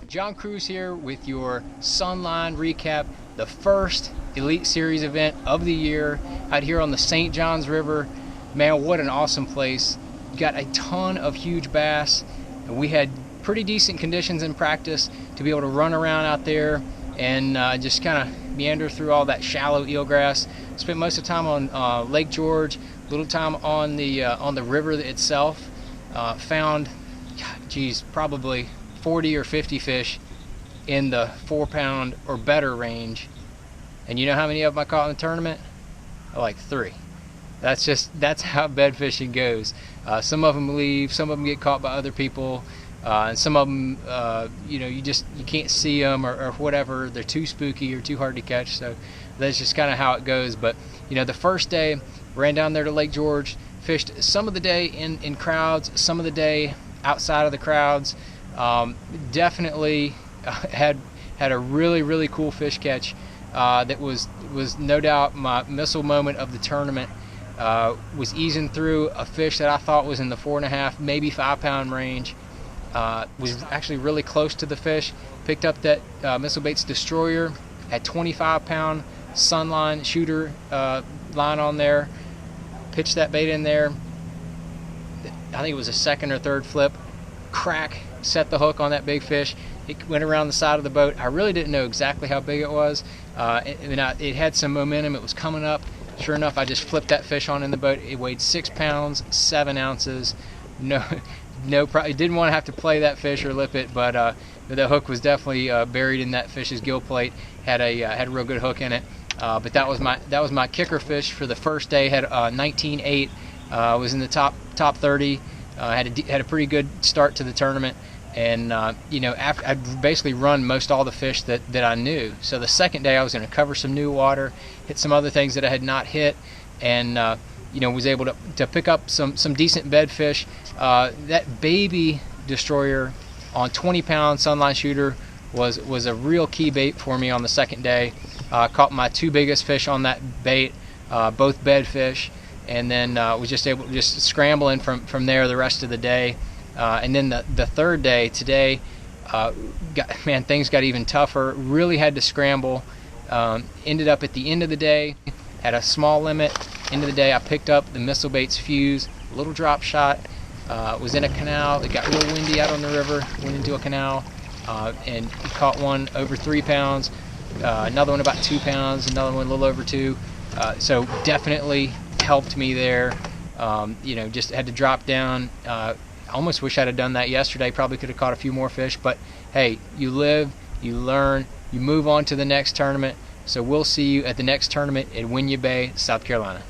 John Cruz here with your Sunline recap, the first Elite Series event of the year out here on the St. Johns River. Man, what an awesome place. Got a ton of huge bass, and we had pretty decent conditions in practice to be able to run around out there and just kind of meander through all that shallow eelgrass. Spent most of the time on Lake George, little time on the river itself. Found, geez, probably 40 or 50 fish in the 4-pound or better range. And you know how many of them I caught in the tournament? Like 3. That's how bed fishing goes. Some of them leave, some of them get caught by other people, and some of them, you can't see them or whatever. They're too spooky or too hard to catch. So that's just kind of how it goes. But the first day, ran down there to Lake George, fished some of the day in crowds, some of the day outside of the crowds. Definitely had a really cool fish catch that was no doubt my missile moment of the tournament. Was easing through a fish that I thought was in the 4.5, maybe 5-pound range. Was actually really close to the fish. Picked up that Missile Baits Destroyer at 25-pound Sunline shooter line on there. Pitched that bait in there. I think it was a second or third flip. Crack, set the hook on that big fish. It went around the side of the boat. I really didn't know exactly how big it was. It had some momentum. It was coming up. Sure enough, I just flipped that fish on in the boat. It weighed 6 pounds, 7 ounces. It didn't want to have to play that fish or lip it, but the hook was definitely buried in that fish's gill plate. Had a real good hook in it. But that was my kicker fish for the first day. Had 19.8. Was in the top 30. Had a pretty good start to the tournament. And after I'd basically run most all the fish that I knew. So the second day I was going to cover some new water, hit some other things that I had not hit, and was able to pick up some decent bed fish. That baby destroyer on 20-pound Sunline shooter was a real key bait for me on the second day. Caught my 2 biggest fish on that bait, both bed fish, and then was just scrambling from there the rest of the day. And then the third day, today, things got even tougher. Really had to scramble. Ended up at the end of the day at a small limit. End of the day, I picked up the Missile Baits Fuse, little drop shot. Was in a canal. It got real windy out on the river. Went into a canal and caught one over 3 pounds. Another one about 2 pounds. Another one a little over 2. So definitely helped me there. Just had to drop down. I almost wish I'd have done that yesterday. Probably could have caught a few more fish, but hey, you live, you learn, you move on to the next tournament. So we'll see you at the next tournament at Winyah Bay, South Carolina.